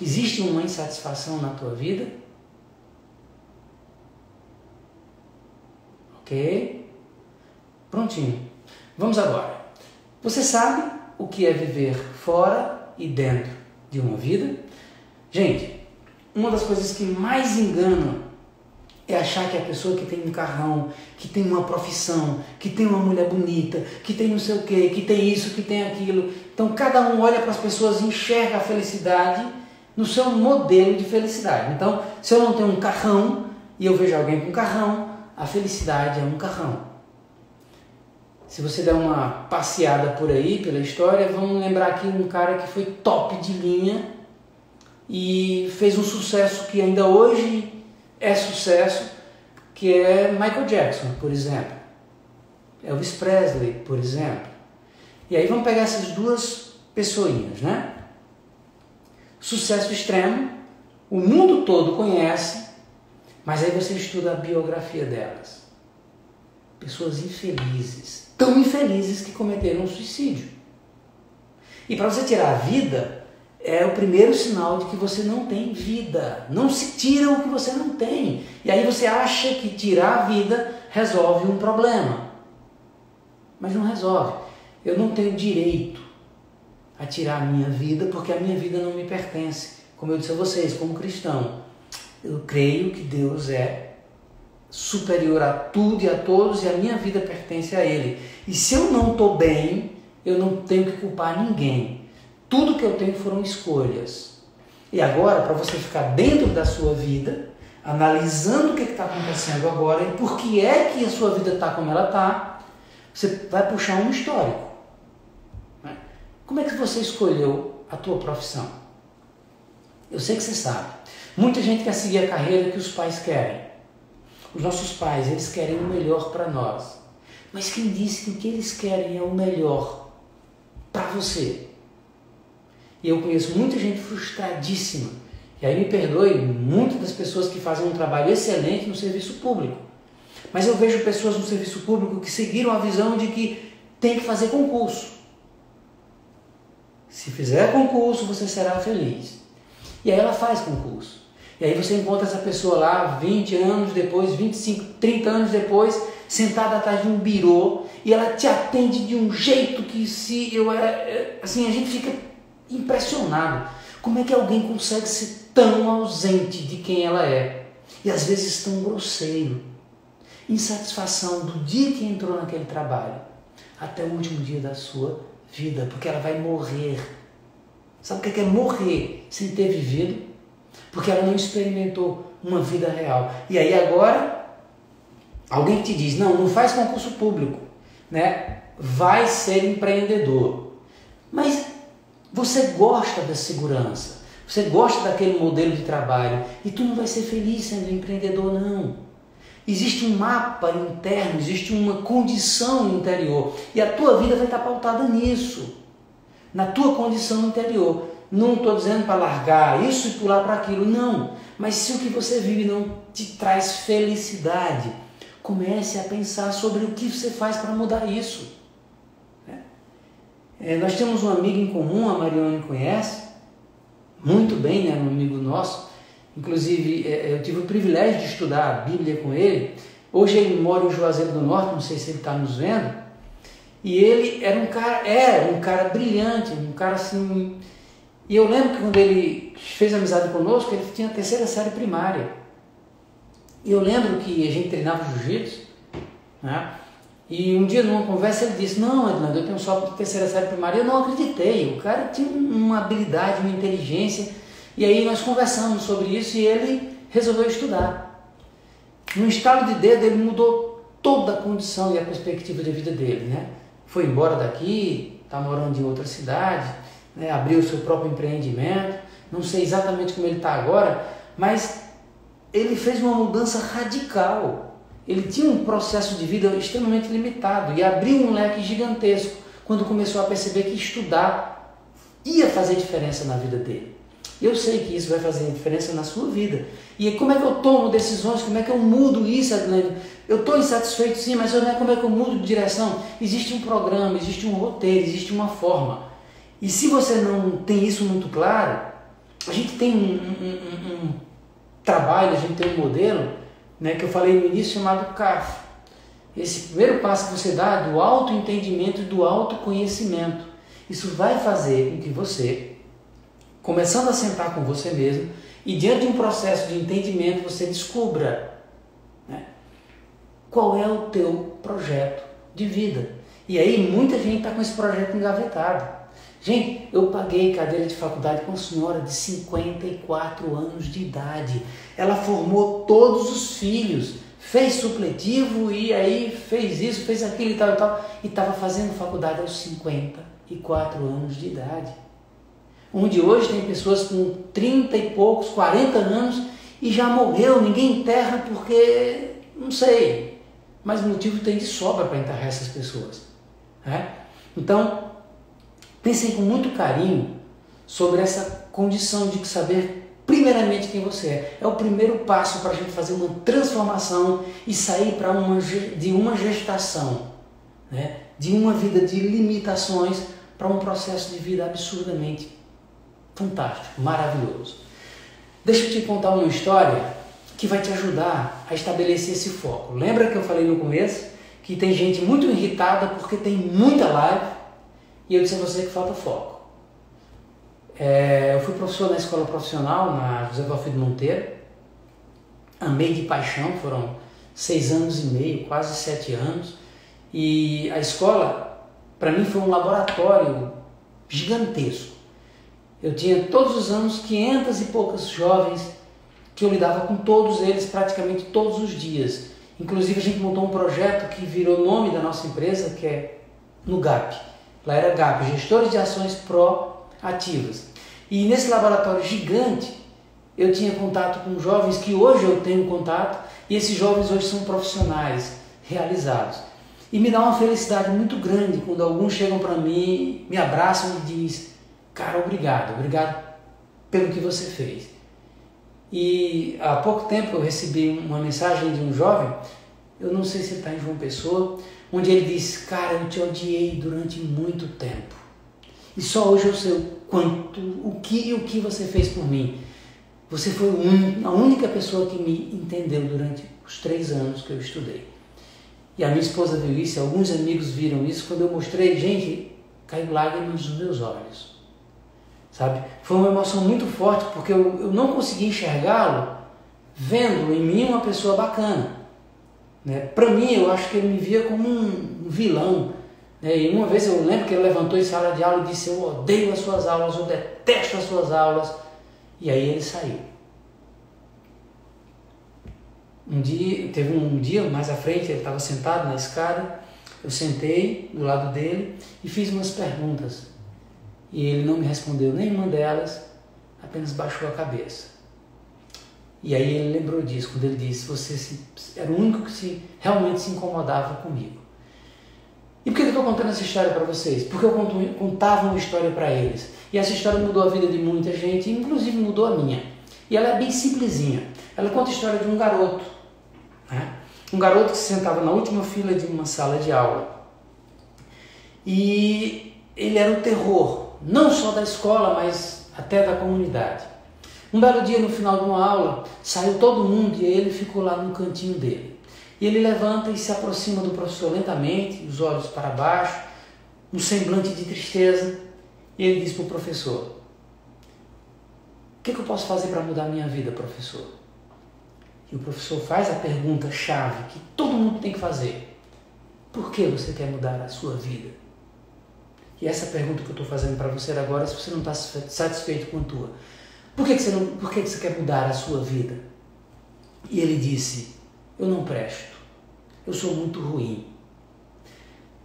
Existe uma insatisfação na tua vida? Ok? Prontinho. Vamos agora. Você sabe o que é viver fora e dentro de uma vida? Gente, uma das coisas que mais enganam é achar que a pessoa que tem um carrão, que tem uma profissão, que tem uma mulher bonita, que tem não sei o quê, que tem isso, que tem aquilo. Então cada um olha para as pessoas e enxerga a felicidade no seu modelo de felicidade. Então, se eu não tenho um carrão e eu vejo alguém com um carrão, a felicidade é um carrão. Se você der uma passeada por aí, pela história, vamos lembrar aqui um cara que foi top de linha e fez um sucesso que ainda hoje é sucesso, que é Michael Jackson, por exemplo. Elvis Presley, por exemplo. E aí vamos pegar essas duas pessoinhas, Sucesso extremo, o mundo todo conhece, Mas aí você estuda a biografia delas. Pessoas infelizes, tão infelizes que cometeram um suicídio. E para você tirar a vida, é o primeiro sinal de que você não tem vida. Não se tira o que você não tem. E aí você acha que tirar a vida resolve um problema. Mas não resolve. Eu não tenho direito a tirar a minha vida porque a minha vida não me pertence. Como eu disse a vocês, como cristão, eu creio que Deus é superior a tudo e a todos e a minha vida pertence a Ele. E se eu não estou bem, eu não tenho que culpar ninguém. Tudo que eu tenho foram escolhas. E agora, para você ficar dentro da sua vida, analisando o que está acontecendo agora e por que é que a sua vida está como ela está, você vai puxar um histórico. Como é que você escolheu a tua profissão? Eu sei que você sabe. Muita gente quer seguir a carreira que os pais querem. Os nossos pais, eles querem o melhor para nós. Mas quem disse que o que eles querem é o melhor para você? E eu conheço muita gente frustradíssima. E aí me perdoe, muitas das pessoas que fazem um trabalho excelente no serviço público. Mas eu vejo pessoas no serviço público que seguiram a visão de que tem que fazer concurso. Se fizer concurso, você será feliz. E aí ela faz concurso. E aí você encontra essa pessoa lá 20 anos depois, 25, 30 anos depois, sentada atrás de um birô, e ela te atende de um jeito que a gente fica impressionado. Como é que alguém consegue ser tão ausente de quem ela é? E às vezes tão grosseiro. Insatisfação do dia que entrou naquele trabalho até o último dia da sua vida, porque ela vai morrer. Sabe o que é morrer sem ter vivido? Porque ela não experimentou uma vida real. E aí agora, alguém te diz, não faz concurso público, né? Vai ser empreendedor. Mas você gosta da segurança, você gosta daquele modelo de trabalho, e tu não vai ser feliz sendo empreendedor, não. Existe um mapa interno, existe uma condição interior, e a tua vida vai estar pautada nisso, na tua condição interior. Não estou dizendo para largar isso e pular para aquilo, não. Mas se o que você vive não te traz felicidade, comece a pensar sobre o que você faz para mudar isso. Nós temos um amigo em comum, a Marione conhece, muito bem, né? Um amigo nosso. Inclusive, eu tive o privilégio de estudar a Bíblia com ele. Hoje ele mora em Juazeiro do Norte, não sei se ele está nos vendo. E ele era um cara brilhante, um cara assim... E eu lembro que quando ele fez amizade conosco, ele tinha a 3ª série primária. E eu lembro que a gente treinava jiu-jitsu, né? E um dia numa conversa ele disse, não, Ednando, eu tenho só a 3ª série primária. Eu não acreditei, o cara tinha uma habilidade, uma inteligência. E aí nós conversamos sobre isso e ele resolveu estudar. No estalo de dedo ele mudou toda a condição e a perspectiva de vida dele, né? Foi embora daqui, está morando em outra cidade, né? Abriu o seu próprio empreendimento. Não sei exatamente como ele está agora, mas ele fez uma mudança radical. Ele tinha um processo de vida extremamente limitado e abriu um leque gigantesco quando começou a perceber que estudar ia fazer diferença na vida dele. Eu sei que isso vai fazer diferença na sua vida. E como é que eu tomo decisões? Como é que eu mudo isso, Adilene? Eu estou insatisfeito sim, mas como é que eu mudo de direção? Existe um programa, existe um roteiro, existe uma forma. E se você não tem isso muito claro, a gente tem um trabalho, a gente tem um modelo, né, que eu falei no início, chamado CAF. Esse primeiro passo que você dá é do autoentendimento e do autoconhecimento. Isso vai fazer com que você, começando a sentar com você mesmo, e diante de um processo de entendimento, você descubra, né, qual é o teu projeto de vida. E aí muita gente está com esse projeto engavetado. Gente, eu paguei cadeira de faculdade com uma senhora de 54 anos de idade. Ela formou todos os filhos, fez supletivo e aí fez isso, fez aquilo e tal, e estava fazendo faculdade aos 54 anos de idade. Onde hoje tem pessoas com 30 e poucos, 40 anos e já morreu, ninguém enterra porque, não sei, mas motivo tem de sobra para enterrar essas pessoas, né? Então, pensem com muito carinho sobre essa condição de saber primeiramente quem você é. É o primeiro passo para a gente fazer uma transformação e sair de uma gestação, né? De uma vida de limitações para um processo de vida absurdamente fantástico, maravilhoso. Deixa eu te contar uma história que vai te ajudar a estabelecer esse foco. Lembra que eu falei no começo que tem gente muito irritada porque tem muita live e eu disse a você que falta foco. Eu fui professor na escola profissional, na José Valfrido Monteiro, amei de paixão, foram 6 anos e meio, quase 7 anos, e a escola, para mim, foi um laboratório gigantesco. Eu tinha todos os anos 500 e poucos jovens que eu lidava com todos eles praticamente todos os dias. Inclusive a gente montou um projeto que virou nome da nossa empresa, que é no GAP. Lá era GAP, Gestores de Ações Proativas. E nesse laboratório gigante eu tinha contato com jovens que hoje eu tenho contato, e esses jovens hoje são profissionais realizados. E me dá uma felicidade muito grande quando alguns chegam para mim, me abraçam e dizem: cara, obrigado pelo que você fez. E há pouco tempo eu recebi uma mensagem de um jovem, eu não sei se ele está em João Pessoa, onde ele disse: cara, eu te odiei durante muito tempo. E só hoje eu sei o que você fez por mim. Você foi a única pessoa que me entendeu durante os 3 anos que eu estudei. E a minha esposa viu isso, e alguns amigos viram isso. Quando eu mostrei, gente, caiu lágrimas nos meus olhos. Sabe? Foi uma emoção muito forte, porque eu não consegui enxergá-lo vendo em mim uma pessoa bacana. Né? Para mim, eu acho que ele me via como um vilão. Né? E uma vez eu lembro que ele levantou em sala de aula e disse: eu odeio as suas aulas, eu detesto as suas aulas. E aí ele saiu. Teve um dia mais à frente, ele estava sentado na escada, eu sentei do lado dele e fiz umas perguntas. E ele não me respondeu nenhuma delas, apenas baixou a cabeça. E aí ele lembrou disso, quando ele disse: você era o único que realmente se incomodava comigo. E por que eu estou contando essa história para vocês? Porque eu contava uma história para eles. E essa história mudou a vida de muita gente, inclusive mudou a minha. E ela é bem simplesinha. Ela conta a história de um garoto. Né? Um garoto que se sentava na última fila de uma sala de aula. E ele era o terror, não só da escola, mas até da comunidade. Um belo dia, no final de uma aula, saiu todo mundo e ele ficou lá no cantinho dele. E ele levanta e se aproxima do professor lentamente, os olhos para baixo, um semblante de tristeza, e ele diz para o professor: o que eu posso fazer para mudar a minha vida, professor? E o professor faz a pergunta-chave que todo mundo tem que fazer: por que você quer mudar a sua vida? E essa pergunta que eu estou fazendo para você agora, se você não está satisfeito com a tua, por que você quer mudar a sua vida? E ele disse: eu não presto, eu sou muito ruim,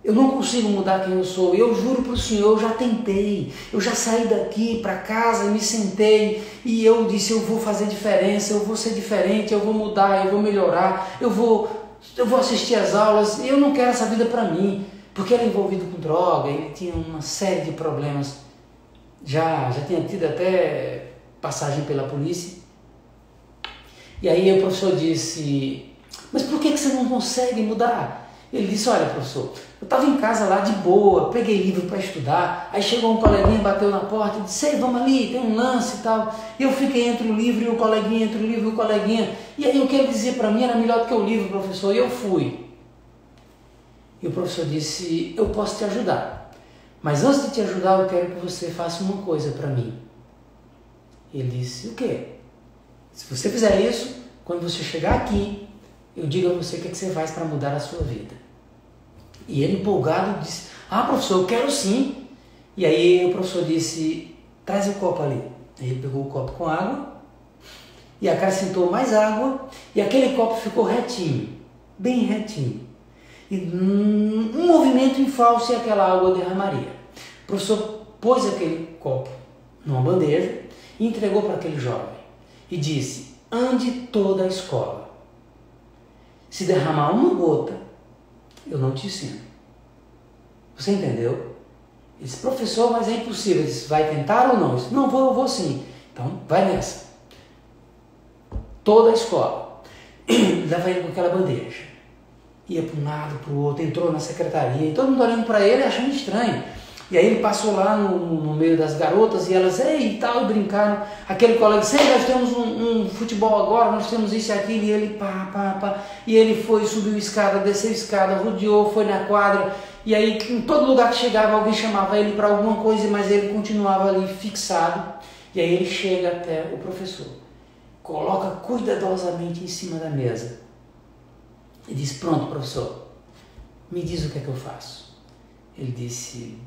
eu não consigo mudar quem eu sou, eu juro para o Senhor, eu já tentei, eu já saí daqui para casa e me sentei e eu disse: eu vou fazer diferença, eu vou ser diferente, eu vou mudar, eu vou melhorar, eu vou assistir às aulas, eu não quero essa vida para mim. Porque ele era envolvido com droga, ele tinha uma série de problemas, já tinha tido até passagem pela polícia. E aí o professor disse: mas por que você não consegue mudar? Ele disse: olha, professor, eu estava em casa lá de boa, peguei livro para estudar, aí chegou um coleguinha, bateu na porta e disse: ei, vamos ali, tem um lance e tal. E eu fiquei entre o livro e o coleguinha, entre o livro e o coleguinha. E aí o que ele dizia para mim era melhor do que o livro, professor, e eu fui. E o professor disse: eu posso te ajudar, mas antes de te ajudar eu quero que você faça uma coisa para mim. Ele disse: o quê? Se você fizer isso, quando você chegar aqui, eu digo a você o que você faz para mudar a sua vida. E ele, empolgado, disse: ah, professor, eu quero sim. E aí o professor disse: traz o copo ali. Aí ele pegou o copo com água e acrescentou mais água, e aquele copo ficou retinho, bem retinho. E um movimento em falso e aquela água derramaria. O professor pôs aquele copo numa bandeja e entregou para aquele jovem e disse: ande toda a escola. Se derramar uma gota, eu não te ensino. Você entendeu? Ele disse: professor, mas é impossível. Ele disse: vai tentar ou não? Eu disse: não, eu vou sim. Então vai nessa. toda a escola. Leva ele com aquela bandeja. Ia para um lado, para o outro, entrou na secretaria, e todo mundo olhando para ele achando estranho. E aí ele passou lá no meio das garotas e elas, ei, e tal, e brincaram. Aquele colega disse, ei, nós temos um futebol agora, nós temos isso e aquilo, e ele pá. E ele foi, subiu escada, desceu escada, rodeou, foi na quadra. E aí em todo lugar que chegava alguém chamava ele para alguma coisa, mas ele continuava ali fixado. E aí ele chega até o professor, coloca cuidadosamente em cima da mesa e diz, pronto, professor, me diz o que é que eu faço. Ele disse,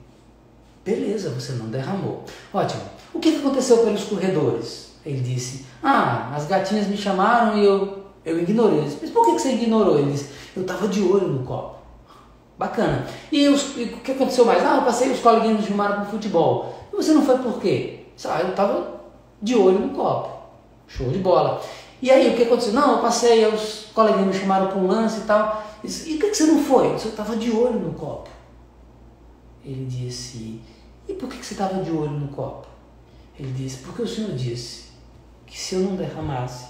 beleza, você não derramou. Ótimo. O que aconteceu pelos corredores? Ele disse, as gatinhas me chamaram e eu ignorei. Ele disse, mas por que você ignorou? Ele disse, eu estava de olho no copo. Bacana. E o que aconteceu mais? Eu passei, os coleguinhas me chamaram para o futebol. E você não foi por quê? Eu estava de olho no copo. Show de bola. E aí, o que aconteceu? Não, eu passei, os coleguinhas me chamaram para um lance e tal. E o que você não foi? Eu estava de olho no copo. Ele disse, e por que você estava de olho no copo? Ele disse, porque o senhor disse que se eu não derramasse,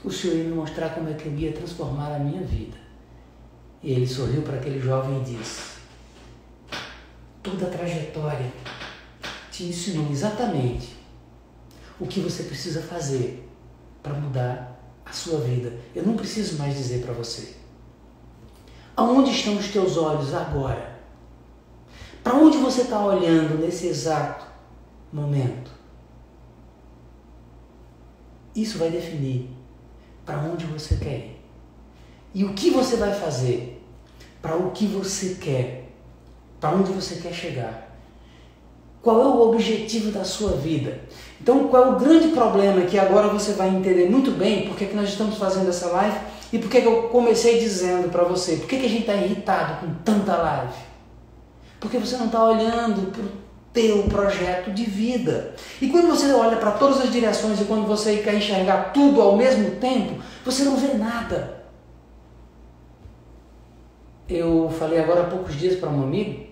o senhor ia me mostrar como é que eu ia transformar a minha vida. E ele sorriu para aquele jovem e disse, toda a trajetória te ensinou exatamente o que você precisa fazer para mudar a sua vida. Eu não preciso mais dizer para você. Aonde estão os teus olhos agora? Para onde você está olhando nesse exato momento? Isso vai definir para onde você quer ir. E o que você vai fazer para o que você quer, para onde você quer chegar. Qual é o objetivo da sua vida? Então, qual é o grande problema que agora você vai entender muito bem por que nós estamos fazendo essa live e por que eu comecei dizendo para você, por que a gente está irritado com tanta live? Porque você não está olhando para o teu projeto de vida. E quando você olha para todas as direções e quando você quer enxergar tudo ao mesmo tempo, você não vê nada. Eu falei agora há poucos dias para um amigo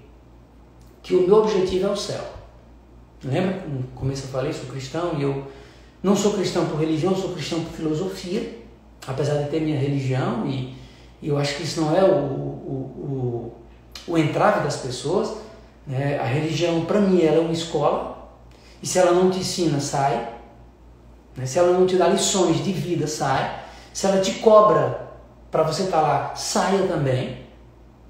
que o meu objetivo é o céu. Lembra? No começo eu falei, sou cristão e eu não sou cristão por religião, sou cristão por filosofia, apesar de ter minha religião e eu acho que isso não é o entrave das pessoas. Né? A religião, para mim, ela é uma escola e se ela não te ensina, sai. Né? Se ela não te dá lições de vida, sai. Se ela te cobra para você estar lá, saia também.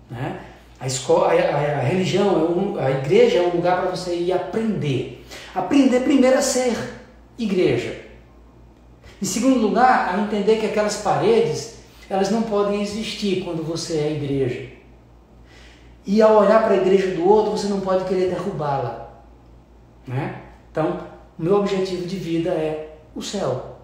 Né? A religião, a igreja é um lugar para você ir aprender. Aprender primeiro a ser igreja. Em segundo lugar, a entender que aquelas paredes, elas não podem existir quando você é igreja. E ao olhar para a igreja do outro, você não pode querer derrubá-la. Né? Então, o meu objetivo de vida é o céu.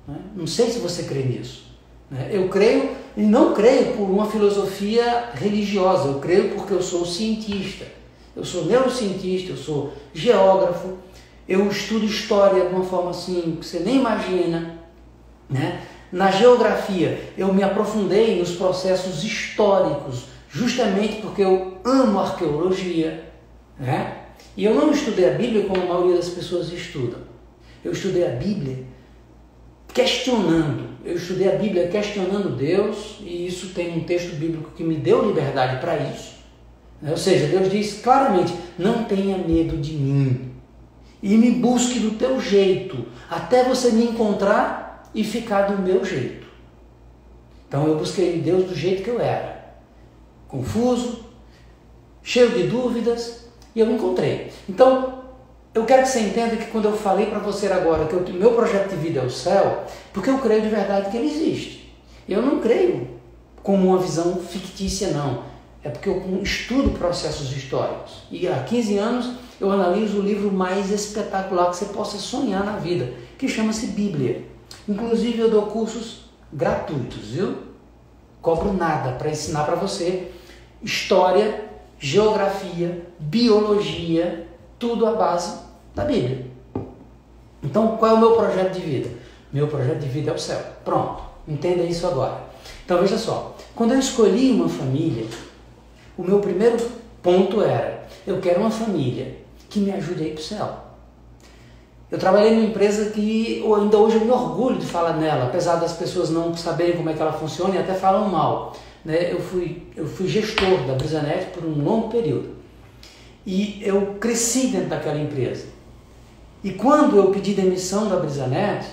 Né? Não sei se você crê nisso. Né? Eu creio e não creio por uma filosofia religiosa, eu creio porque eu sou cientista, eu sou neurocientista, eu sou geógrafo, eu estudo história de uma forma assim que você nem imagina. Né? Na geografia eu me aprofundei nos processos históricos, justamente porque eu amo arqueologia. Né? E eu não estudei a Bíblia como a maioria das pessoas estudam, eu estudei a Bíblia questionando. Eu estudei a Bíblia questionando Deus e isso tem um texto bíblico que me deu liberdade para isso. Ou seja, Deus diz claramente, não tenha medo de mim e me busque do teu jeito, até você me encontrar e ficar do meu jeito. Então eu busquei Deus do jeito que eu era, confuso, cheio de dúvidas, e eu me encontrei. Então, eu quero que você entenda que quando eu falei para você agora que o meu projeto de vida é o céu, porque eu creio de verdade que ele existe. Eu não creio como uma visão fictícia, não. É porque eu estudo processos históricos. E há 15 anos eu analiso o livro mais espetacular que você possa sonhar na vida, que chama-se Bíblia. Inclusive eu dou cursos gratuitos, viu? Cobro nada para ensinar para você história, geografia, biologia, tudo à base da Bíblia. Então, qual é o meu projeto de vida? Meu projeto de vida é o céu. Pronto, entenda isso agora. Então, veja só. Quando eu escolhi uma família, o meu primeiro ponto era, eu quero uma família que me ajude a ir para o céu. Eu trabalhei numa empresa que ainda hoje eu me orgulho de falar nela, apesar das pessoas não saberem como é que ela funciona e até falam mal. Né? Eu fui gestor da Brisanet por um longo período e eu cresci dentro daquela empresa. E quando eu pedi demissão da Brisanet,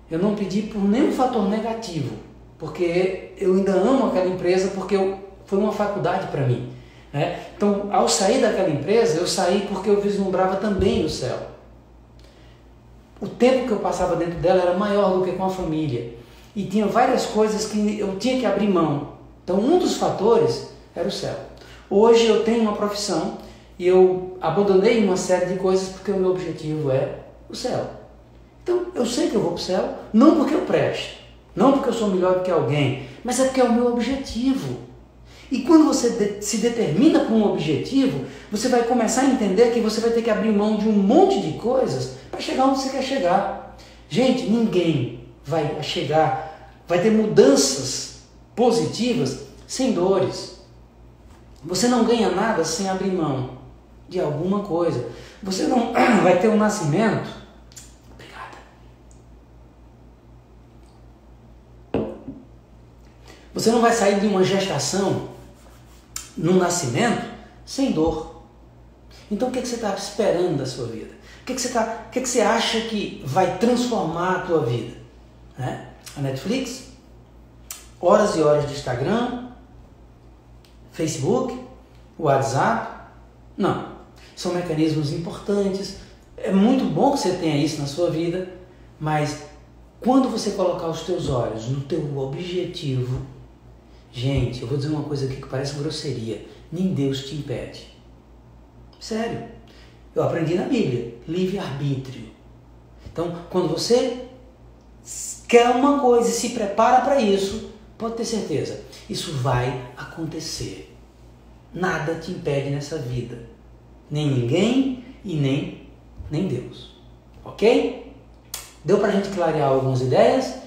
eu não pedi por nenhum fator negativo, porque eu ainda amo aquela empresa, porque foi uma faculdade para mim. Né? Então, ao sair daquela empresa, eu saí porque eu vislumbrava também o céu. O tempo que eu passava dentro dela era maior do que com a família. E tinha várias coisas que eu tinha que abrir mão. Então, um dos fatores era o céu. Hoje eu tenho uma profissão e eu abandonei uma série de coisas porque o meu objetivo é o céu. Então, eu sei que eu vou para o céu, não porque eu presto, não porque eu sou melhor do que alguém, mas é porque é o meu objetivo. E quando você se determina para um objetivo, você vai começar a entender que você vai ter que abrir mão de um monte de coisas para chegar onde você quer chegar. Gente, ninguém vai ter mudanças positivas sem dores. Você não ganha nada sem abrir mão de alguma coisa. Você não vai ter um nascimento. Obrigada. Você não vai sair de uma gestação no nascimento sem dor. Então o que você está esperando da sua vida? O que você acha que vai transformar a tua vida? Né? A Netflix? Horas e horas de Instagram? Facebook? WhatsApp? Não. São mecanismos importantes. É muito bom que você tenha isso na sua vida, mas quando você colocar os teus olhos no teu objetivo, gente, eu vou dizer uma coisa aqui que parece grosseria, nem Deus te impede. Sério. Eu aprendi na Bíblia, livre-arbítrio. Então, quando você quer uma coisa e se prepara para isso, pode ter certeza, isso vai acontecer. Nada te impede nessa vida. Nem ninguém e nem Deus. Ok? Deu para a gente clarear algumas ideias?